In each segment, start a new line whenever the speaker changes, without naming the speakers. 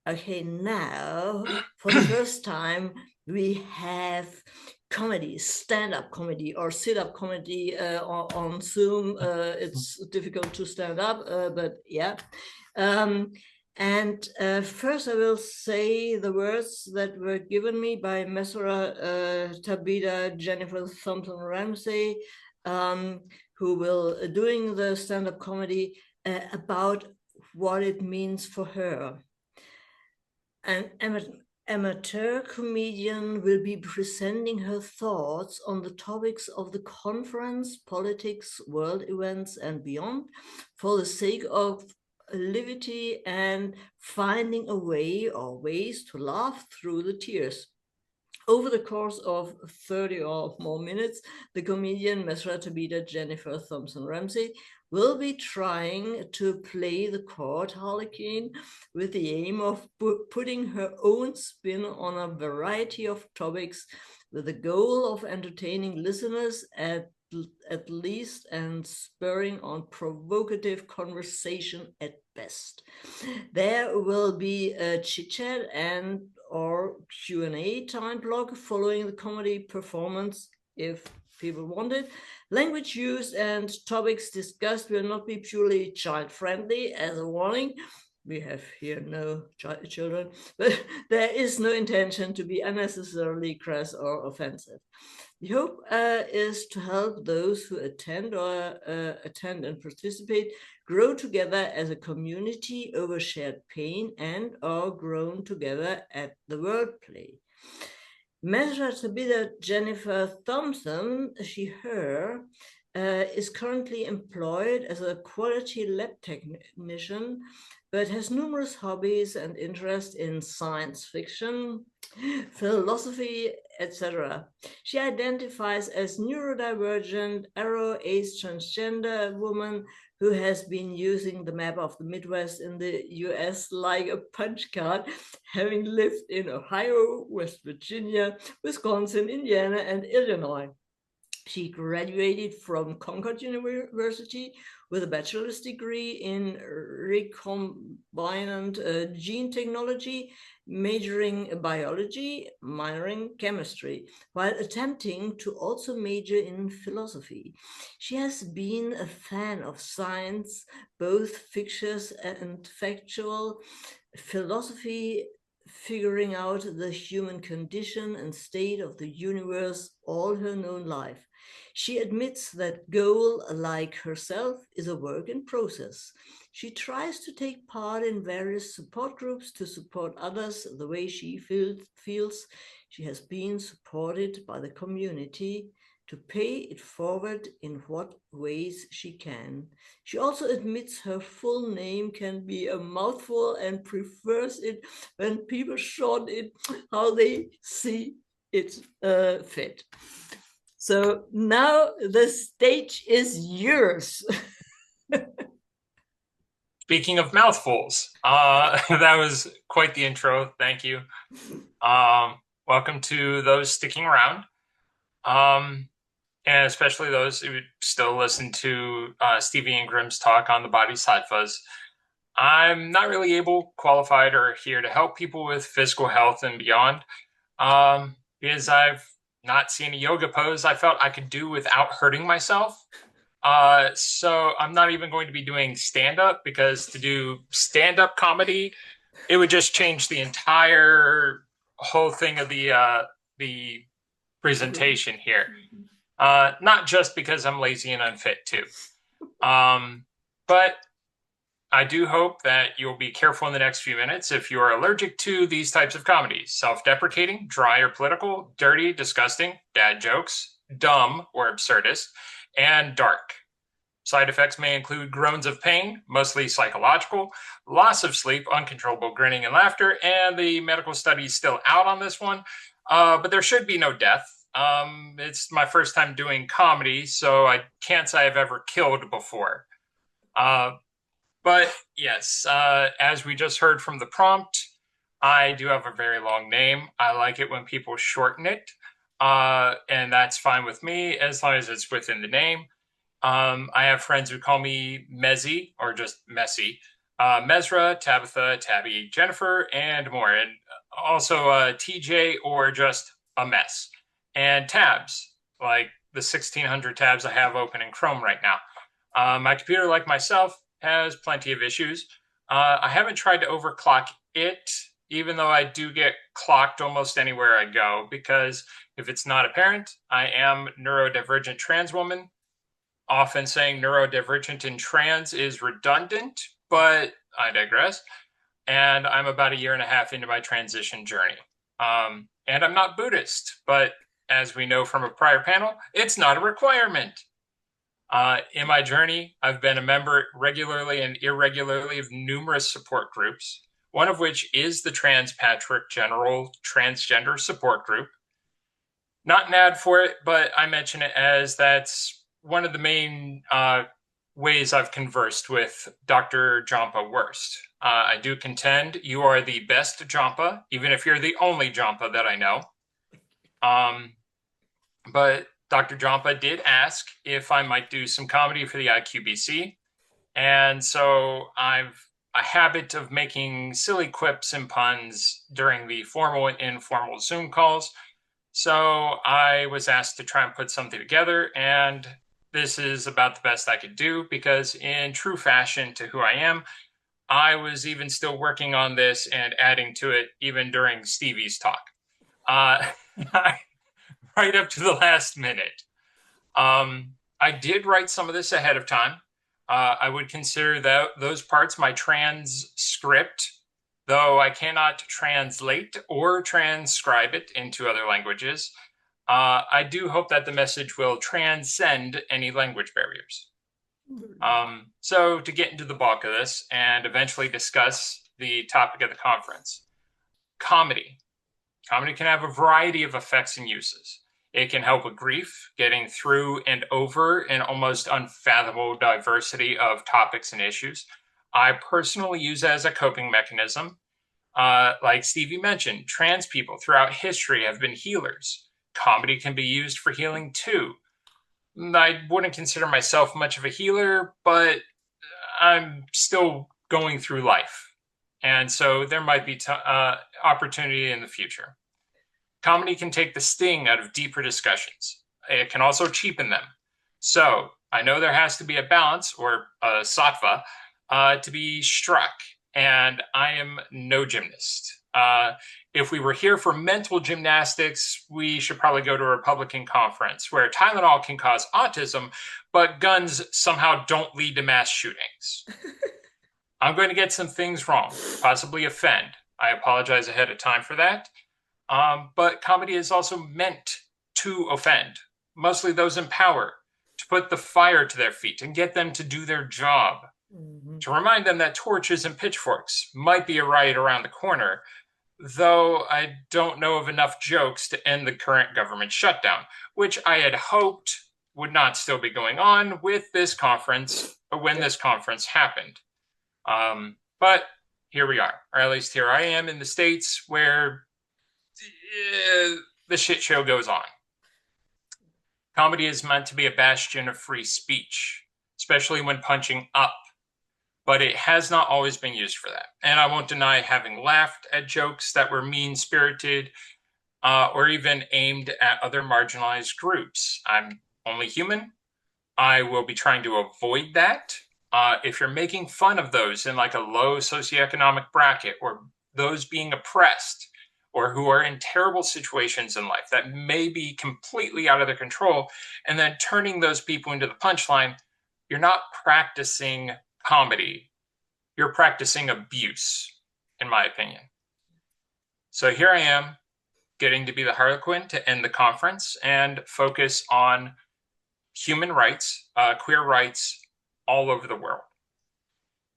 Okay, now for the first time, we have comedy, stand-up comedy or sit-up comedy on Zoom. It's difficult to stand up, but yeah. And first I will say the words that were given me by Mezrah Tabitha Jennifer Thompson-Ramsey, who will doing the stand-up comedy about what it means for her. An amateur comedian will be presenting her thoughts on the topics of the conference, politics, world events, and beyond for the sake of levity and finding a way or ways to laugh through the tears. Over the course of 30 or more minutes, the comedian Mezrah Tabitha Jennifer Thompson-Ramsey will be trying to play the court harlequin with the aim of putting her own spin on a variety of topics with the goal of entertaining listeners at least and spurring on provocative conversation at best. There will be a chit-chat and or Q&A time block following the comedy performance if people want it. Language used and topics discussed will not be purely child-friendly, as a warning. We have here no children, but there is no intention to be unnecessarily crass or offensive. The hope is to help those who attend and participate grow together as a community over shared pain and are grown together at the wordplay. Mezrah Tabitha Jennifer Thompson, her, is currently employed as a quality lab technician, but has numerous hobbies and interests in science fiction, philosophy, etc. She identifies as neurodivergent, aro-ace transgender woman who has been using the map of the Midwest in the US like a punch card, having lived in Ohio, West Virginia, Wisconsin, Indiana, and Illinois. She graduated from Concord University with a bachelor's degree in recombinant gene technology, majoring in biology, minoring chemistry, while attempting to also major in philosophy. She has been a fan of science, both fictitious and factual, philosophy, figuring out the human condition and state of the universe all her known life. She admits that goal, like herself, is a work in process. She tries to take part in various support groups to support others the way she feels she has been supported by the community, to pay it forward in what ways she can. She also admits her full name can be a mouthful and prefers it when people shorten it how they see it fit. So now the stage is yours.
Speaking of mouthfuls, that was quite the intro. Thank you. Welcome to those sticking around. And especially those who still listen to Stevie Ingram's talk on the body sattvas. I'm not really qualified, or here to help people with physical health and beyond, because I've not seen a yoga pose I felt I could do without hurting myself. So I'm not even going to be doing stand-up, because to do stand-up comedy, it would just change the entire whole thing of the presentation here. Not just because I'm lazy and unfit too. But I do hope that you'll be careful in the next few minutes if you are allergic to these types of comedies: self-deprecating, dry or political, dirty, disgusting, dad jokes, dumb or absurdist, and dark. Side effects may include groans of pain, mostly psychological, loss of sleep, uncontrollable grinning and laughter, and the medical study is still out on this one, but there should be no death. It's my first time doing comedy, so I can't say I've ever killed before. But yes, as we just heard from the prompt, I do have a very long name. I like it when people shorten it, and that's fine with me as long as it's within the name. I have friends who call me Mezzy, or just Messy, Mezrah, Tabitha, Tabby, Jennifer, and more. And also TJ or just a mess. And tabs, like the 1,600 tabs I have open in Chrome right now. My computer, like myself, has plenty of issues. I haven't tried to overclock it, even though I do get clocked almost anywhere I go, because if it's not apparent, I am neurodivergent trans woman. Often saying neurodivergent and trans is redundant, but I digress. And I'm about a year and a half into my transition journey. And I'm not Buddhist, but as we know from a prior panel, it's not a requirement. In my journey, I've been a member regularly and irregularly of numerous support groups, one of which is the Trans Patrick General Transgender Support Group. Not an ad for it, but I mention it as that's one of the main ways I've conversed with Dr. Jampa Wurst. I do contend you are the best Jampa, even if you're the only Jampa that I know. But Dr. Jampa did ask if I might do some comedy for the IQBC. And so I've a habit of making silly quips and puns during the formal and informal Zoom calls. So I was asked to try and put something together, and this is about the best I could do because in true fashion to who I am, I was even still working on this and adding to it even during Stevie's talk. Right up to the last minute. I did write some of this ahead of time. I would consider those parts my transcript, though I cannot translate or transcribe it into other languages. I do hope that the message will transcend any language barriers. So to get into the bulk of this and eventually discuss the topic of the conference, comedy. Comedy can have a variety of effects and uses. It can help with grief, getting through and over an almost unfathomable diversity of topics and issues. I personally use it as a coping mechanism. Like Stevie mentioned, trans people throughout history have been healers. Comedy can be used for healing too. I wouldn't consider myself much of a healer, but I'm still going through life. And so there might be opportunity in the future. Comedy can take the sting out of deeper discussions. It can also cheapen them. So I know there has to be a balance or a sattva to be struck, and I am no gymnast. If we were here for mental gymnastics, we should probably go to a Republican conference where Tylenol can cause autism, but guns somehow don't lead to mass shootings. I'm going to get some things wrong, possibly offend. I apologize ahead of time for that. But comedy is also meant to offend, mostly those in power, to put the fire to their feet and get them to do their job. Mm-hmm. To remind them that torches and pitchforks might be a riot around the corner, though I don't know of enough jokes to end the current government shutdown, which I had hoped would not still be going on with this conference, or when this conference happened. But here we are, or at least here I am in the States where the shit show goes on. Comedy is meant to be a bastion of free speech, especially when punching up, but it has not always been used for that. And I won't deny having laughed at jokes that were mean-spirited or even aimed at other marginalized groups. I'm only human. I will be trying to avoid that. If you're making fun of those in like a low socioeconomic bracket or those being oppressed, or who are in terrible situations in life that may be completely out of their control, and then turning those people into the punchline, you're not practicing comedy. You're practicing abuse, in my opinion. So here I am, getting to be the harlequin to end the conference and focus on human rights, queer rights all over the world.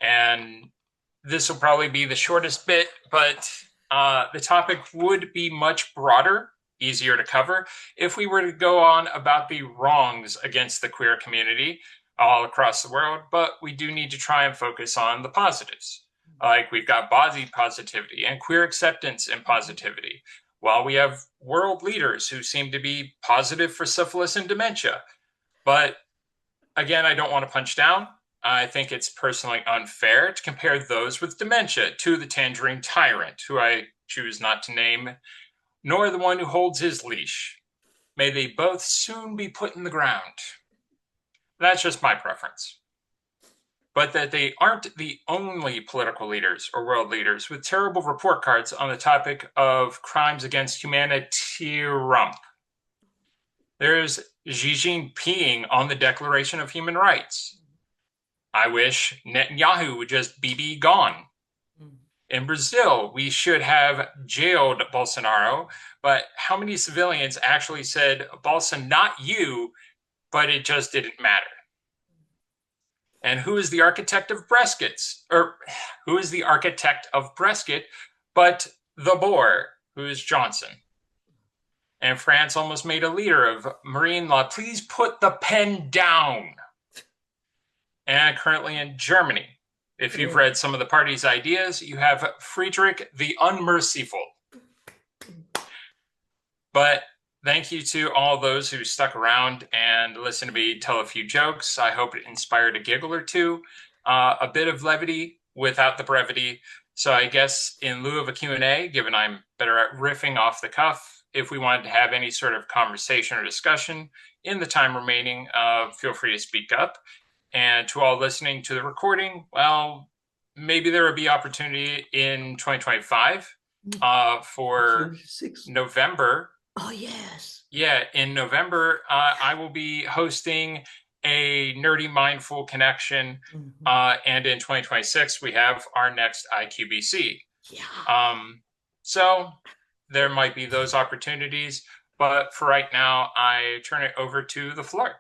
And this will probably be the shortest bit, but the topic would be much broader, easier to cover, if we were to go on about the wrongs against the queer community all across the world, but we do need to try and focus on the positives. Like we've got body positivity and queer acceptance and positivity, while we have world leaders who seem to be positive for syphilis and dementia. But again, I don't want to punch down. I think it's personally unfair to compare those with dementia to the tangerine tyrant, who I choose not to name, nor the one who holds his leash. May they both soon be put in the ground. That's just my preference. But that they aren't the only political leaders or world leaders with terrible report cards on the topic of crimes against humanity. There's Xi Jinping on the Declaration of Human Rights. I wish Netanyahu would just be gone. In Brazil, we should have jailed Bolsonaro, but how many civilians actually said, Bolsonaro, not you, but it just didn't matter? And who is the architect of Breskets? Or who is the architect of Bresket but the Boer, who is Johnson? And France almost made a leader of marine law. Please put the pen down. And currently in Germany, if you've read some of the party's ideas, you have Friedrich the Unmerciful. But thank you to all those who stuck around and listened to me tell a few jokes. I hope it inspired a giggle or two, a bit of levity without the brevity. So I guess in lieu of a Q&A, given I'm better at riffing off the cuff, if we wanted to have any sort of conversation or discussion in the time remaining, feel free to speak up. And to all listening to the recording, well, maybe there will be opportunity in 2025 for November.
Oh, yes.
Yeah, in November, I will be hosting a Nerdy Mindful Connection. And in 2026, we have our next IQBC.
Yeah.
So there might be those opportunities. But for right now, I turn it over to the floor.